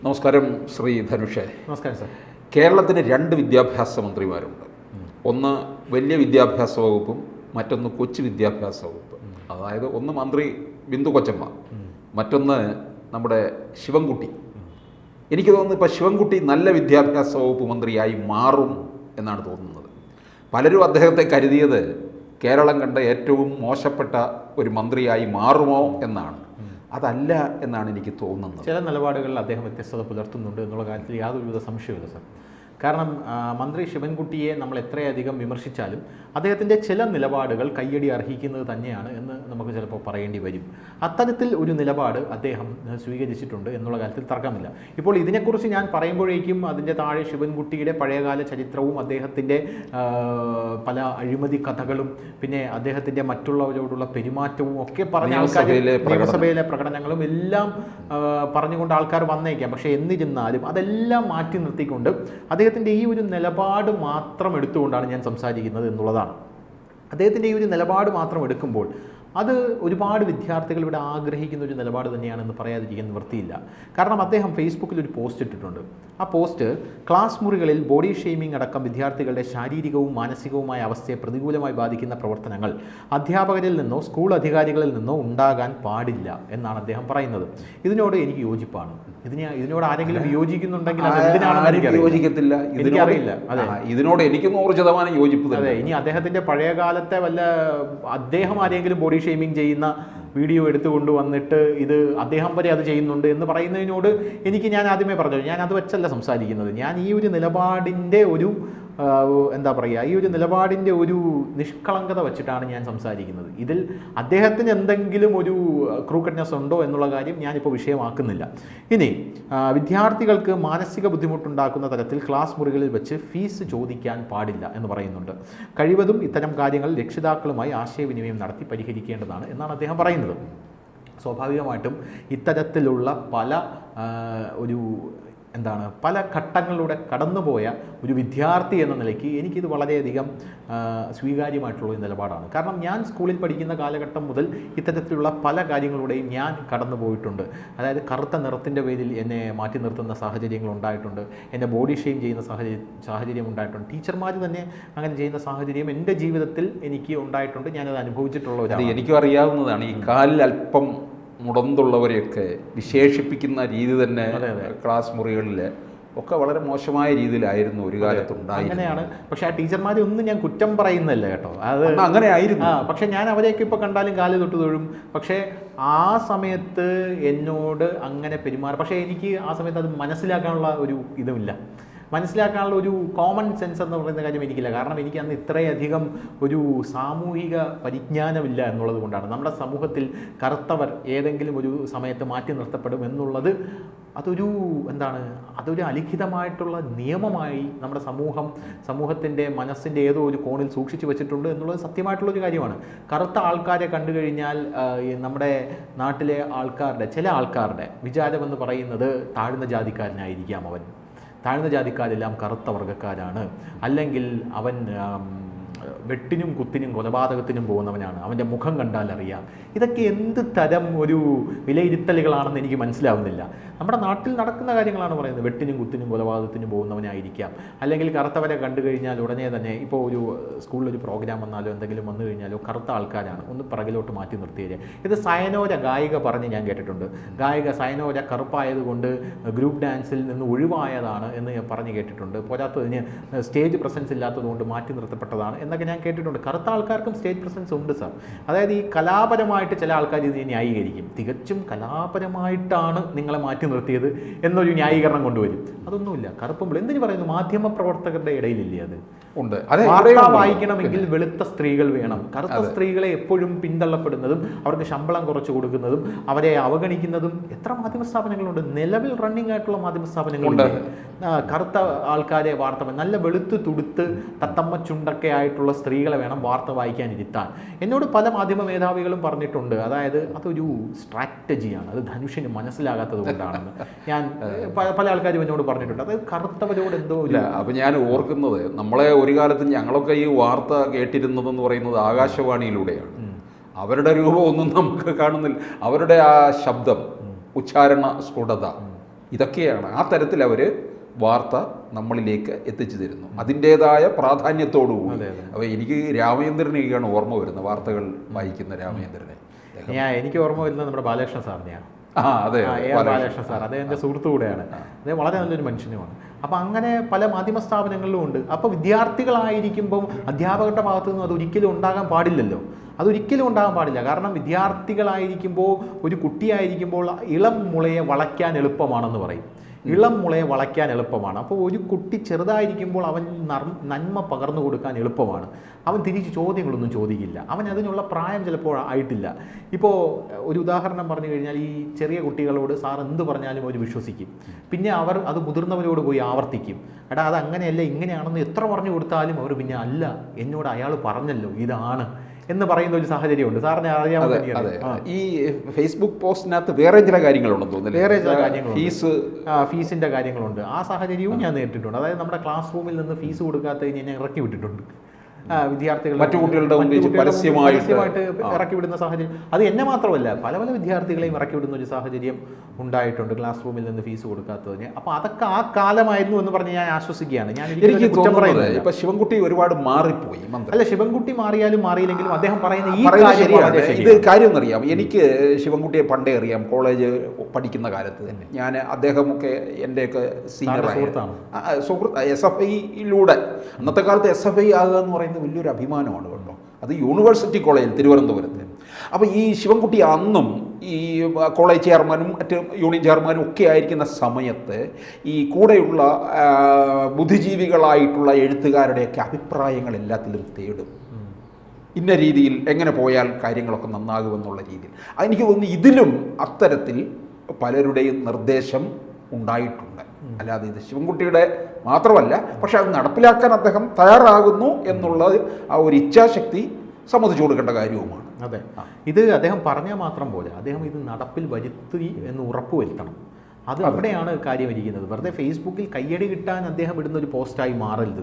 നമസ്കാരം ശ്രീ ധനുഷേ. നമസ്കാരം സാർ. കേരളത്തിന് രണ്ട് വിദ്യാഭ്യാസ മന്ത്രിമാരുണ്ട്. ഒന്ന് വലിയ വിദ്യാഭ്യാസ വകുപ്പും മറ്റൊന്ന് കൊച്ചു വിദ്യാഭ്യാസ വകുപ്പ്. അതായത് ഒന്ന് മന്ത്രി ബിന്ദു കൊച്ചമ്മ, മറ്റൊന്ന് നമ്മുടെ ശിവൻകുട്ടി. എനിക്ക് തോന്നുന്നു ഇപ്പോൾ ശിവൻകുട്ടി നല്ല വിദ്യാഭ്യാസ വകുപ്പ് മന്ത്രിയായി മാറും എന്നാണ് തോന്നുന്നത്. പലരും അദ്ദേഹത്തെ കരുതിയത് കേരളം കണ്ട ഏറ്റവും മോശപ്പെട്ട ഒരു മന്ത്രിയായി മാറുമോ എന്നാണ്. അതല്ല എന്നാണ് എനിക്ക് തോന്നുന്നത്. ചില നിലപാടുകളിൽ അദ്ദേഹം വ്യത്യസ്തത പുലർത്തുന്നുണ്ട് എന്നുള്ള കാര്യത്തിൽ യാതൊരുവിധ സംശയമില്ല സാർ. കാരണം മന്ത്രി ശിവൻകുട്ടിയെ നമ്മൾ എത്രയധികം വിമർശിച്ചാലും അദ്ദേഹത്തിൻ്റെ ചില നിലപാടുകൾ കയ്യടി അർഹിക്കുന്നത് തന്നെയാണ് എന്ന് നമുക്ക് ചിലപ്പോൾ പറയേണ്ടി വരും. അത്തരത്തിൽ ഒരു നിലപാട് അദ്ദേഹം സ്വീകരിച്ചിട്ടുണ്ട് എന്നുള്ള കാര്യത്തിൽ തർക്കമില്ല. ഇപ്പോൾ ഇതിനെക്കുറിച്ച് ഞാൻ പറയുമ്പോഴേക്കും അതിൻ്റെ താഴെ ശിവൻകുട്ടിയുടെ പഴയകാല ചരിത്രവും അദ്ദേഹത്തിൻ്റെ പല അഴിമതി കഥകളും പിന്നെ അദ്ദേഹത്തിൻ്റെ മറ്റുള്ളവരോടുള്ള പെരുമാറ്റവും ഒക്കെ പറഞ്ഞ ആൾക്കാർ, നിയമസഭയിലെ പ്രകടനങ്ങളും എല്ലാം പറഞ്ഞുകൊണ്ട് ആൾക്കാർ വന്നേക്കാം. പക്ഷേ എന്നിരുന്നാലും അതെല്ലാം മാറ്റി നിർത്തിക്കൊണ്ട് അദ്ദേഹത്തിൻ്റെ ഈ ഒരു നിലപാട് മാത്രം എടുത്തുകൊണ്ടാണ് ഞാൻ സംസാരിക്കുന്നത് എന്നുള്ളതാണ്. അദ്ദേഹത്തിൻ്റെ ഈ ഒരു നിലപാട് മാത്രം എടുക്കുമ്പോൾ അത് ഒരുപാട് വിദ്യാർത്ഥികൾ ഇവിടെ ആഗ്രഹിക്കുന്ന ഒരു നിലപാട് തന്നെയാണെന്ന് പറയാതിരിക്കാൻ നിവൃത്തിയില്ല. കാരണം അദ്ദേഹം ഫേസ്ബുക്കിൽ ഒരു പോസ്റ്റ് ഇട്ടിട്ടുണ്ട്. ആ പോസ്റ്റ് ക്ലാസ് മുറികളിൽ ബോഡി ഷെയ്മിംഗ് അടക്കം വിദ്യാർത്ഥികളുടെ ശാരീരികവും മാനസികവുമായ അവസ്ഥയെ പ്രതികൂലമായി ബാധിക്കുന്ന പ്രവർത്തനങ്ങൾ അധ്യാപകരിൽ നിന്നോ സ്കൂൾ അധികാരികളിൽ നിന്നോ ഉണ്ടാകാൻ പാടില്ല എന്നാണ് അദ്ദേഹം പറയുന്നത്. ഇതിനോട് എനിക്ക് യോജിപ്പാണ്. ഇതിനോട് ആരെങ്കിലും വിയോജിക്കുന്നുണ്ടെങ്കിൽ യോജിക്കത്തില്ല, എനിക്കറിയില്ല. അതെ, ഇതിനോട് എനിക്ക് 100% യോജിപ്പ്. അതെ, ഇനി അദ്ദേഹത്തിൻ്റെ പഴയകാലത്തെ വല്ല അദ്ദേഹം ആരെങ്കിലും ബോഡി ഷെയ്മിങ് ചെയ്യുന്ന വീഡിയോ എടുത്തു കൊണ്ടുവന്നിട്ട് ഇത് അദ്ദേഹം വരെ അത് ചെയ്യുന്നുണ്ട് എന്ന് പറയുന്നതിനോട് ഞാൻ ആദ്യമേ പറഞ്ഞു, ഞാൻ അത് വെച്ചല്ല സംസാരിക്കുന്നത്. ഞാൻ ഈ ഒരു നിലപാടിൻ്റെ ഒരു എന്താ പറയുക, ഈ ഒരു നിലപാടിൻ്റെ ഒരു നിഷ്കളങ്കത വെച്ചിട്ടാണ് ഞാൻ സംസാരിക്കുന്നത്. ഇതിൽ അദ്ദേഹത്തിന് എന്തെങ്കിലും ഒരു ക്രൂക്കഡ്നെസ് ഉണ്ടോ എന്നുള്ള കാര്യം ഞാനിപ്പോൾ വിഷയമാക്കുന്നില്ല. ഇനി വിദ്യാർത്ഥികൾക്ക് മാനസിക ബുദ്ധിമുട്ടുണ്ടാക്കുന്ന തരത്തിൽ ക്ലാസ് മുറികളിൽ വെച്ച് ഫീസ് ചോദിക്കാൻ പാടില്ല എന്ന് പറയുന്നുണ്ട്. കഴിവതും ഇത്തരം കാര്യങ്ങൾ രക്ഷിതാക്കളുമായി ആശയവിനിമയം നടത്തി പരിഹരിക്കേണ്ടതാണ് എന്നാണ് അദ്ദേഹം പറയുന്നത്. സ്വാഭാവികമായിട്ടും ഇത്തരത്തിലുള്ള പല ഘട്ടങ്ങളിലൂടെ കടന്നുപോയ ഒരു വിദ്യാർത്ഥി എന്ന നിലയ്ക്ക് എനിക്കിത് വളരെയധികം സ്വീകാര്യമായിട്ടുള്ള ഒരു നിലപാടാണ്. കാരണം ഞാൻ സ്കൂളിൽ പഠിക്കുന്ന കാലഘട്ടം മുതൽ ഇത്തരത്തിലുള്ള പല കാര്യങ്ങളുടെയും ഞാൻ കടന്നു പോയിട്ടുണ്ട്. അതായത് കറുത്ത നിറത്തിൻ്റെ പേരിൽ എന്നെ മാറ്റി നിർത്തുന്ന സാഹചര്യങ്ങൾ ഉണ്ടായിട്ടുണ്ട്, എന്നെ ബോഡി ഷെയിം ചെയ്യുന്ന സാഹചര്യം ഉണ്ടായിട്ടുണ്ട്. ടീച്ചർമാർ തന്നെ അങ്ങനെ ചെയ്യുന്ന സാഹചര്യം എൻ്റെ ജീവിതത്തിൽ എനിക്ക് ഉണ്ടായിട്ടുണ്ട്. ഞാനത് അനുഭവിച്ചിട്ടുള്ള ഒരു എനിക്കും അറിയാവുന്നതാണ്. ഈ കാലിൽ അല്പം മുടന്തുള്ളവരെയൊക്കെ വിശേഷിപ്പിക്കുന്ന രീതി തന്നെ ക്ലാസ് മുറികളിൽ ഒക്കെ വളരെ മോശമായ രീതിയിലായിരുന്നു ഒരു കാലത്തുണ്ടായി. അങ്ങനെയാണ്. പക്ഷെ ആ ടീച്ചർമാരെ ഒന്നും ഞാൻ കുറ്റം പറയുന്നില്ല കേട്ടോ, അത് അങ്ങനെ ആയിരുന്നു. പക്ഷെ ഞാൻ അവരെയൊക്കെ ഇപ്പോൾ കണ്ടാലും കാല് തൊട്ട് തൊഴും. പക്ഷേ ആ സമയത്ത് എന്നോട് അങ്ങനെ പെരുമാറും. പക്ഷേ എനിക്ക് ആ സമയത്ത് അത് മനസ്സിലാക്കാനുള്ള ഒരു ഇതുമില്ല, മനസ്സിലാക്കാനുള്ള ഒരു കോമൺ സെൻസ് എന്ന് പറയുന്ന കാര്യം എനിക്കില്ല. കാരണം എനിക്ക് അന്ന് ഇത്രയധികം ഒരു സാമൂഹിക പരിജ്ഞാനമില്ല എന്നുള്ളത് കൊണ്ടാണ്. നമ്മുടെ സമൂഹത്തിൽ കറുത്തവർ ഏതെങ്കിലും ഒരു സമയത്ത് മാറ്റി നിർത്തപ്പെടും എന്നുള്ളത് അതൊരു അലിഖിതമായിട്ടുള്ള നിയമമായി നമ്മുടെ സമൂഹത്തിൻ്റെ മനസ്സിൻ്റെ ഏതോ ഒരു കോണിൽ സൂക്ഷിച്ചു വെച്ചിട്ടുണ്ട് എന്നുള്ളത് സത്യമായിട്ടുള്ളൊരു കാര്യമാണ്. കറുത്ത ആൾക്കാരെ കണ്ടു കഴിഞ്ഞാൽ നമ്മുടെ നാട്ടിലെ ചില ആൾക്കാരുടെ വിചാരമെന്ന് പറയുന്നത് താഴ്ന്ന ജാതിക്കാരനായിരിക്കാം അവൻ, താഴ്ന്ന ജാതിക്കാരെല്ലാം കറുത്ത വർഗ്ഗക്കാരാണ്, അല്ലെങ്കിൽ അവൻ വെട്ടിനും കുത്തിനും കൊലപാതകത്തിനും പോകുന്നവനാണ്, അവൻ്റെ മുഖം കണ്ടാൽ അറിയാം. ഇതൊക്കെ എന്ത് തരം ഒരു വിലയിരുത്തലുകളാണെന്ന് എനിക്ക് മനസ്സിലാവുന്നില്ല. നമ്മുടെ നാട്ടിൽ നടക്കുന്ന കാര്യങ്ങളാണ് പറയുന്നത്. വെട്ടിനും കുത്തിനും കൊലപാതകത്തിനും പോകുന്നവനായിരിക്കാം, അല്ലെങ്കിൽ കറുത്തവരെ കണ്ടു കഴിഞ്ഞാൽ ഉടനെ തന്നെ ഇപ്പോൾ ഒരു സ്കൂളിലൊരു പ്രോഗ്രാം വന്നാലോ എന്തെങ്കിലും വന്നു കഴിഞ്ഞാലോ കറുത്ത ആൾക്കാരാണ്, ഒന്ന് പിറകിലോട്ട് മാറ്റി നിർത്തിയത്. ഇത് സയനോര ഗായിക പറഞ്ഞ് ഞാൻ കേട്ടിട്ടുണ്ട്. ഗായിക സയനോര കറുപ്പായതുകൊണ്ട് ഗ്രൂപ്പ് ഡാൻസിൽ നിന്ന് ഒഴിവായതാണ് എന്ന് ഞാൻ പറഞ്ഞു കേട്ടിട്ടുണ്ട്. പോരാത്തതിന് സ്റ്റേജ് പ്രസൻസ് ഇല്ലാത്തതുകൊണ്ട് മാറ്റി നിർത്തപ്പെട്ടതാണ് എന്നൊക്കെ ഞാൻ കേട്ടിട്ടുണ്ട്. കറുത്ത ആൾക്കാർക്കും സ്റ്റേജ് പ്രസൻസ് ഉണ്ട് സാർ. അതായത് ഈ കലാപരമായിട്ട് ചില ആൾക്കാർ ഇതിനെ ന്യായീകരിക്കും. തികച്ചും കലാപരമായിട്ടാണ് നിങ്ങളെ മാറ്റി നിർത്തിയത് എന്നൊരു ന്യായീകരണം കൊണ്ടുവരും. അതൊന്നുമില്ല. കറുപ്പുമ്പോൾ എന്തിനു പറയുന്നു, മാധ്യമ പ്രവർത്തകരുടെ ഇടയിലില്ലേ അത് ഉണ്ട്. വാർത്ത വായിക്കണമെങ്കിൽ വെളുത്ത സ്ത്രീകൾ വേണം. കറുത്ത സ്ത്രീകളെ എപ്പോഴും പിന്തള്ളപ്പെടുന്നതും അവർക്ക് ശമ്പളം കുറച്ച് കൊടുക്കുന്നതും അവരെ അവഗണിക്കുന്നതും എത്ര മാധ്യമ സ്ഥാപനങ്ങളുണ്ട്. നിലവിൽ റണ്ണിങ് ആയിട്ടുള്ള മാധ്യമ സ്ഥാപനങ്ങളുണ്ട്. കറുത്ത ആൾക്കാരെ വാർത്ത, നല്ല വെളുത്ത് തുടുത്ത് തത്തമ്മ ചുണ്ടൊക്കെ ആയിട്ടുള്ള സ്ത്രീകളെ വേണം വാർത്ത വായിക്കാനിരുത്താൻ. എന്നോട് പല മാധ്യമ മേധാവികളും പറഞ്ഞിട്ടുണ്ട്. അതായത് അതൊരു സ്ട്രാറ്റജിയാണ്, അത് ധനുഷിന് മനസ്സിലാകാത്തത് കൊണ്ടാണെന്ന് ഞാൻ പല ആൾക്കാരും എന്നോട് പറഞ്ഞിട്ടുണ്ട്. അതായത് കറുത്തവരോട് എന്തോ ഇല്ല. അപ്പം ഞാൻ ഓർക്കുന്നത്, നമ്മളെ ഒരു കാലത്ത് ഞങ്ങളൊക്കെ ഈ വാർത്ത കേട്ടിരുന്നതെന്ന് പറയുന്നത് ആകാശവാണിയിലൂടെയാണ്. അവരുടെ രൂപം ഒന്നും നമുക്ക് കാണുന്നില്ല. അവരുടെ ആ ശബ്ദം, ഉച്ചാരണ സ്ഫുടത, ഇതൊക്കെയാണ് ആ തരത്തിൽ അവർ വാർത്ത നമ്മളിലേക്ക് എത്തിച്ചു തരുന്നു അതിൻ്റേതായ പ്രാധാന്യത്തോടുകൂടി. അപ്പോൾ എനിക്ക് രാമചന്ദ്രനെയൊക്കെയാണ് ഓർമ്മ വരുന്നത്, വാർത്തകൾ വായിക്കുന്ന രാമചന്ദ്രനെ. എനിക്ക് ഓർമ്മ വരുന്നത് നമ്മുടെ ബാലകൃഷ്ണ സാറിനെയാണ്. അതെ, ബാലകൃഷ്ണ സാർ, അദ്ദേഹം എൻ്റെ സുഹൃത്തു കൂടെയാണ്. അദ്ദേഹം വളരെ നല്ലൊരു മനുഷ്യനുമാണ്. അപ്പോൾ അങ്ങനെ പല മാധ്യമ സ്ഥാപനങ്ങളിലും ഉണ്ട്. അപ്പോൾ വിദ്യാർത്ഥികളായിരിക്കുമ്പം അധ്യാപകരുടെ ഭാഗത്തു നിന്നും അതൊരിക്കലും ഉണ്ടാകാൻ പാടില്ലല്ലോ, അതൊരിക്കലും ഉണ്ടാകാൻ പാടില്ല. കാരണം വിദ്യാർത്ഥികളായിരിക്കുമ്പോൾ, ഒരു കുട്ടിയായിരിക്കുമ്പോൾ ഇളം മുളയെ വളയ്ക്കാൻ എളുപ്പമാണെന്ന് പറയും. ഇളം മുളയെ വളയ്ക്കാൻ എളുപ്പമാണ്. അപ്പോൾ ഒരു കുട്ടി ചെറുതായിരിക്കുമ്പോൾ അവൻ നന്മ പകർന്നു കൊടുക്കാൻ എളുപ്പമാണ്. അവൻ തിരിച്ച് ചോദ്യങ്ങളൊന്നും ചോദിക്കില്ല, അവൻ അതിനുള്ള പ്രായം ചിലപ്പോൾ ആയിട്ടില്ല. ഇപ്പോൾ ഒരു ഉദാഹരണം പറഞ്ഞു കഴിഞ്ഞാൽ, ഈ ചെറിയ കുട്ടികളോട് സാർ എന്ത് പറഞ്ഞാലും അവർ വിശ്വസിക്കും. പിന്നെ അവർ അത് മുതിർന്നവരോട് പോയി ആവർത്തിക്കും. എടാ അത് അങ്ങനെയല്ല ഇങ്ങനെയാണെന്ന് എത്ര പറഞ്ഞു കൊടുത്താലും അവർ പിന്നെ അല്ല, എന്നോട് അയാൾ പറഞ്ഞല്ലോ ഇതാണ് എന്ന് പറയുന്ന ഒരു സാഹചര്യമുണ്ട്. സാറിനെ അറിയാമോ? ഈ ഫേസ്ബുക്ക് പോസ്റ്റിനകത്ത് വേറെ ചില കാര്യങ്ങളുണ്ടെന്ന് തോന്നുന്നു, വേറെ ചില കാര്യങ്ങളുണ്ട്, ഫീസിന്റെ കാര്യങ്ങളുണ്ട്. ആ സാഹചര്യവും ഞാൻ നേരിട്ടിട്ടുണ്ട്. അതായത് നമ്മുടെ ക്ലാസ് റൂമിൽ നിന്ന് ഫീസ് കൊടുക്കാത്തതിന് ഞാൻ ഇറക്കി വിട്ടിട്ടുണ്ട്. വിദ്യാർത്ഥികൾ മറ്റു കുട്ടികളുടെ പരസ്യമായിട്ട് ഇറക്കി വിടുന്ന സാഹചര്യം, അത് എന്നെ മാത്രമല്ല പല പല വിദ്യാർത്ഥികളെയും ഇറക്കി വിടുന്ന ഒരു സാഹചര്യം ഉണ്ടായിട്ടുണ്ട്, ക്ലാസ് റൂമിൽ നിന്ന് ഫീസ് കൊടുക്കാത്തതിന്. അപ്പോൾ അതൊക്കെ ആ കാലമായിരുന്നു എന്ന് പറഞ്ഞ് ഞാൻ ആശ്വസിക്കുകയാണ്. എനിക്ക് തോന്നുന്നത് ഇപ്പൊ ശിവൻകുട്ടി ഒരുപാട് മാറിപ്പോയി. അല്ല, ശിവൻകുട്ടി മാറിയാലും മാറിയില്ലെങ്കിലും അദ്ദേഹം പറയുന്ന ഇത് കാര്യം എന്നറിയാം. എനിക്ക് ശിവൻകുട്ടിയെ പണ്ടേ അറിയാം, കോളേജ് പഠിക്കുന്ന കാലത്ത് തന്നെ. ഞാൻ അദ്ദേഹമൊക്കെ എൻ്റെയൊക്കെ സീനിയർ സുഹൃത്ത്. SFIയിലൂടെ അന്നത്തെ കാലത്ത് SFI ആകുക എന്ന് പറയുന്നത് വലിയൊരു അഭിമാനമാണ് കേട്ടോ. അത് യൂണിവേഴ്സിറ്റി കോളേജിൽ തിരുവനന്തപുരത്ത്. അപ്പോൾ ഈ ശിവൻകുട്ടി അന്നും ഈ കോളേജ് ചെയർമാനും മറ്റ് യൂണിയൻ ചെയർമാനും ഒക്കെ ആയിരിക്കുന്ന സമയത്ത് ഈ കൂടെയുള്ള ബുദ്ധിജീവികളായിട്ടുള്ള എഴുത്തുകാരുടെയൊക്കെ അഭിപ്രായങ്ങൾ എല്ലാത്തിലും തേടും. ഇന്ന രീതിയിൽ എങ്ങനെ പോയാൽ കാര്യങ്ങളൊക്കെ നന്നാകുമെന്നുള്ള രീതിയിൽ. എനിക്ക് തോന്നുന്നു ഇതിലും അത്തരത്തിൽ പലരുടെയും നിർദ്ദേശം ഉണ്ടായിട്ടുണ്ട്. അല്ലാതെ ഇത് ശിവൻകുട്ടിയുടെ മാത്രമല്ല, പക്ഷെ അത് നടപ്പിലാക്കാൻ അദ്ദേഹം തയ്യാറാകുന്നു എന്നുള്ളത് ആ ഒരു ഇച്ഛാശക്തി സമ്മതിച്ചു കൊടുക്കേണ്ട കാര്യവുമാണ്. അതെ, ഇത് അദ്ദേഹം പറഞ്ഞാൽ മാത്രം പോലെ അദ്ദേഹം ഇത് നടപ്പിൽ വരുത്തി എന്ന് ഉറപ്പുവരുത്തണം. അത് അവിടെയാണ് കാര്യം ഇരിക്കുന്നത്. വെറുതെ ഫേസ്ബുക്കിൽ കയ്യടി കിട്ടാൻ അദ്ദേഹം ഇടുന്ന ഒരു പോസ്റ്റായി മാറരുത്.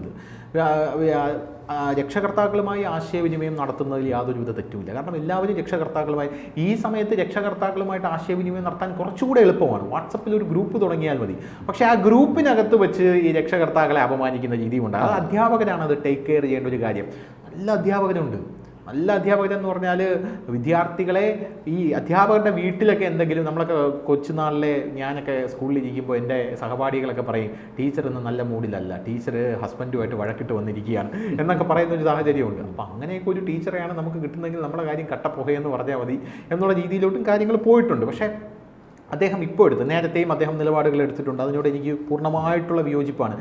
രക്ഷകർത്താക്കളുമായി ആശയവിനിമയം നടത്തുന്നതിൽ യാതൊരുവിധ തെറ്റുമില്ല. കാരണം എല്ലാവരും രക്ഷകർത്താക്കളുമായി ഈ സമയത്ത് രക്ഷകർത്താക്കളുമായിട്ട് ആശയവിനിമയം നടത്താൻ കുറച്ചുകൂടെ എളുപ്പമാണ്. വാട്സപ്പിൽ ഒരു ഗ്രൂപ്പ് തുടങ്ങിയാൽ മതി. പക്ഷേ ആ ഗ്രൂപ്പിനകത്ത് വെച്ച് ഈ രക്ഷകർത്താക്കളെ അപമാനിക്കുന്ന രീതിയുണ്ട്. അത് അധ്യാപകരാണ് അത് ടേക്ക് കെയർ ചെയ്യേണ്ട ഒരു കാര്യം. നല്ല അധ്യാപകരുണ്ട്. നല്ല അധ്യാപകരെന്ന് പറഞ്ഞാൽ വിദ്യാർത്ഥികളെ ഈ അധ്യാപകരുടെ വീട്ടിലൊക്കെ എന്തെങ്കിലും, നമ്മളൊക്കെ കൊച്ചുനാളിലെ ഞാനൊക്കെ സ്കൂളിൽ ഇരിക്കുമ്പോൾ എൻ്റെ സഹപാഠികളൊക്കെ പറയും, ടീച്ചർ ഇന്ന് നല്ല മൂഡിലല്ല, ടീച്ചർ ഹസ്ബൻഡുമായിട്ട് വഴക്കിട്ട് വന്നിരിക്കുകയാണ് എന്നൊക്കെ പറയുന്ന ഒരു സാഹചര്യമുണ്ട്. അപ്പോൾ അങ്ങനെയൊക്കെ ഒരു ടീച്ചറെയാണ് നമുക്ക് കിട്ടുന്നതെങ്കിൽ നമ്മുടെ കാര്യം കട്ടപ്പുകയെന്ന് പറഞ്ഞാൽ മതി എന്നുള്ള രീതിയിലോട്ടും കാര്യങ്ങൾ പോയിട്ടുണ്ട്. പക്ഷേ അദ്ദേഹം ഇപ്പോൾ നേരത്തെയും അദ്ദേഹം നിലപാടുകൾ എടുത്തിട്ടുണ്ട്. അതിനോട് എനിക്ക് പൂർണ്ണമായിട്ടുള്ള വിയോജിപ്പാണ്.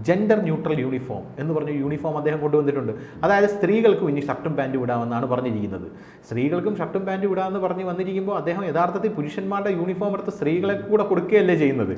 ജെൻഡർ ന്യൂട്രൽ യൂണിഫോം എന്ന് പറഞ്ഞ യൂണിഫോം അദ്ദേഹം കൊണ്ടുവന്നിട്ടുണ്ട്. അതായത് സ്ത്രീകൾക്കും ഇനി ഷർട്ടും പാൻറ്റും ഇടാമെന്നാണ് പറഞ്ഞിരിക്കുന്നത്. സ്ത്രീകൾക്കും ഷർട്ടും പാൻറ്റും ഇടാമെന്ന് പറഞ്ഞ് വന്നിരിക്കുമ്പോൾ അദ്ദേഹം യഥാർത്ഥത്തിൽ പുരുഷന്മാരുടെ യൂണിഫോം എടുത്ത് സ്ത്രീകളെ കൂടെ കൊടുക്കുകയല്ലേ ചെയ്യുന്നത്.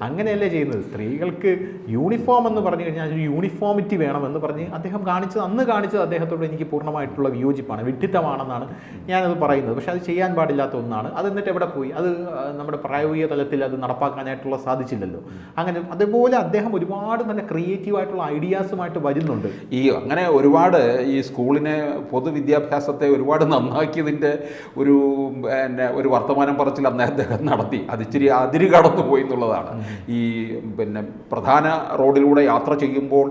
അങ്ങനെയല്ലേ ചെയ്യുന്നത്. സ്ത്രീകൾക്ക് യൂണിഫോം എന്ന് പറഞ്ഞു കഴിഞ്ഞാൽ ഒരു യൂണിഫോമിറ്റി വേണമെന്ന് പറഞ്ഞ് അദ്ദേഹം അന്ന് കാണിച്ചത് അദ്ദേഹത്തോട് എനിക്ക് പൂർണ്ണമായിട്ടുള്ള വിയോജിപ്പാണ്. വിഡ്ഢിത്തമാണെന്നാണ് ഞാനത് പറയുന്നത്. പക്ഷേ അത് ചെയ്യാൻ പാടില്ലാത്ത ഒന്നാണ്. അത് എന്നിട്ട് എവിടെ പോയി? അത് നമ്മുടെ പ്രായോഗിക തലത്തിൽ അത് നടപ്പാക്കാനായിട്ടുള്ള സാധിച്ചില്ലല്ലോ. അങ്ങനെ അതേപോലെ അദ്ദേഹം ഒരുപാട് നല്ല ക്രിയേറ്റീവായിട്ടുള്ള ഐഡിയാസുമായിട്ട് വരുന്നുണ്ട്. അങ്ങനെ ഒരുപാട് ഈ സ്കൂളിനെ പൊതുവിദ്യാഭ്യാസത്തെ ഒരുപാട് നന്നാക്കിയതിൻ്റെ ഒരു വർത്തമാനം പറച്ചിൽ അന്ന് അദ്ദേഹം നടത്തി. അത് ഇച്ചിരി അതിര് കടന്നു പോയി എന്നുള്ളതാണ്. ഈ പ്രധാന റോഡിലൂടെ യാത്ര ചെയ്യുമ്പോൾ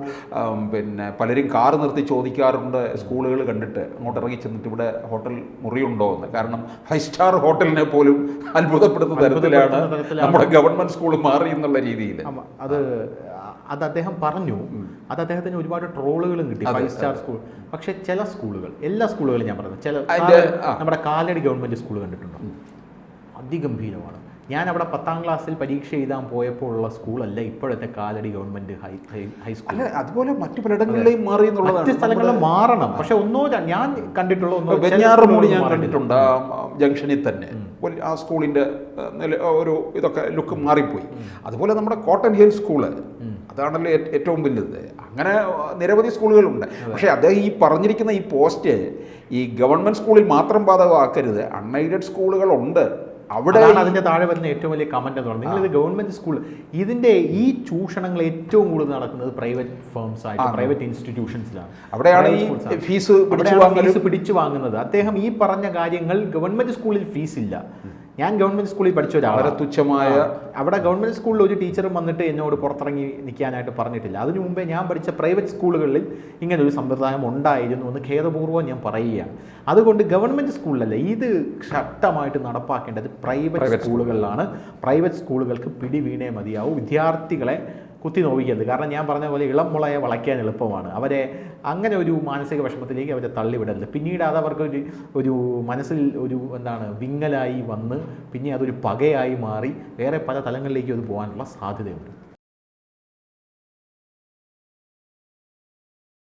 പലരും കാർ നിർത്തി ചോദിക്കാറുണ്ട്, സ്കൂളുകൾ കണ്ടിട്ട് അങ്ങോട്ട് ഇറങ്ങി ചെന്നിട്ട് ഇവിടെ ഹോട്ടൽ മുറിയുണ്ടോ എന്ന്. കാരണം 5 സ്റ്റാർ ഹോട്ടലിനെ പോലും അത്ഭുതപ്പെടുത്തുന്ന തരത്തിലാണ് നമ്മുടെ ഗവൺമെന്റ് സ്കൂൾ മാറി എന്നുള്ള രീതിയിൽ അത് അദ്ദേഹം പറഞ്ഞു. അത് അദ്ദേഹത്തിന് ഒരുപാട് ട്രോളുകളും കിട്ടി, 5 സ്റ്റാർ സ്കൂൾ. പക്ഷേ ചില സ്കൂളുകൾ, എല്ലാ സ്കൂളുകളും ഞാൻ പറഞ്ഞു, നമ്മുടെ കാലടി ഗവൺമെന്റ് സ്കൂൾ കണ്ടിട്ടുണ്ടോ? അതിഗംഭീരമാണ്. ഞാൻ അവിടെ 10ാം ക്ലാസ്സിൽ പരീക്ഷ എഴുതാൻ പോയപ്പോൾ ഉള്ള സ്കൂളല്ല ഇപ്പോഴത്തെ കാലടി ഗവൺമെന്റ് ഹൈസ്കൂൾ. അതുപോലെ മറ്റു പലയിടങ്ങളിലെയും മാറി എന്നുള്ളതാണ്. മറ്റ് സ്ഥലങ്ങളിൽ മാറണം. പക്ഷെ ഞാൻ കണ്ടിട്ടുള്ള വെഞ്ഞാറമൂടി ഞാൻ കണ്ടിട്ടുണ്ട്. ജംഗ്ഷനിൽ തന്നെ ആ സ്കൂളിന്റെ ഒരു ഇതൊക്കെ ലുക്ക് മാറിപ്പോയി. അതുപോലെ നമ്മുടെ കോട്ടൺ ഹിൽ സ്കൂള്, അതാണല്ലോ ഏറ്റവും വലുത്. അങ്ങനെ നിരവധി സ്കൂളുകളുണ്ട്. പക്ഷേ അദ്ദേഹം ഈ പറഞ്ഞിരിക്കുന്ന ഈ പോസ്റ്റ് ഈ ഗവൺമെന്റ് സ്കൂളിൽ മാത്രം ബാധകമാക്കരുത്. അൺഎയ്ഡഡ് സ്കൂളുകളുണ്ട്, അവിടെ അതിന്റെ താഴെ വരുന്ന ഏറ്റവും വലിയ കമന്റ് എന്ന് പറഞ്ഞാൽ, നിങ്ങൾ ഇത് ഗവൺമെന്റ് സ്കൂൾ, ഇതിന്റെ ഈ ചൂഷണങ്ങൾ ഏറ്റവും കൂടുതൽ നടക്കുന്നത് പ്രൈവറ്റ് ഫേംസ് ആയിട്ട്, പ്രൈവറ്റ് ഇൻസ്റ്റിറ്റ്യൂഷൻസിലാണ്. അവിടെയാണ് ഈ ഫീസ് പിടിച്ചു വാങ്ങുന്നത്. അദ്ദേഹം ഈ പറഞ്ഞ കാര്യങ്ങൾ, ഗവൺമെന്റ് സ്കൂളിൽ ഫീസ് ഇല്ല, ഞാൻ ഗവൺമെൻറ് സ്കൂളിൽ പഠിച്ച വളരെ ഒരാളാണ്. തുച്ഛമായ അവിടെ ഗവൺമെൻറ് സ്കൂളിൽ ഒരു ടീച്ചറും വന്നിട്ട് എന്നോട് പുറത്തിറങ്ങി നിൽക്കാനായിട്ട് പറഞ്ഞിട്ടില്ല. അതിനു മുമ്പേ ഞാൻ പഠിച്ച പ്രൈവറ്റ് സ്കൂളുകളിൽ ഇങ്ങനെ ഒരു സമ്പ്രദായം ഉണ്ടായിരുന്നു എന്ന് ഖേദപൂർവ്വം ഞാൻ പറയുകയാണ്. അതുകൊണ്ട് ഗവൺമെൻറ് സ്കൂളിലല്ല, ഇത് ശക്തമായിട്ട് നടപ്പാക്കേണ്ടത് പ്രൈവറ്റ് സ്കൂളുകളിലാണ്. പ്രൈവറ്റ് സ്കൂളുകൾക്ക് പിടി വീണേ മതിയാവും. വിദ്യാർത്ഥികളെ കുത്തി നോവിക്കരുത്. കാരണം ഞാൻ പറഞ്ഞ പോലെ ഇളം മുളയെ വളയ്ക്കാൻ എളുപ്പമാണ്. അവരെ അങ്ങനെ ഒരു മാനസിക വിഷമത്തിലേക്ക് അവരെ തള്ളിവിടരുത്. പിന്നീട് അത് അവർക്ക് ഒരു മനസ്സിൽ ഒരു വിങ്ങലായി വന്ന് പിന്നെ അതൊരു പകയായി മാറി വേറെ പല തലങ്ങളിലേക്ക് അത് പോകാനുള്ള സാധ്യതയുണ്ട്.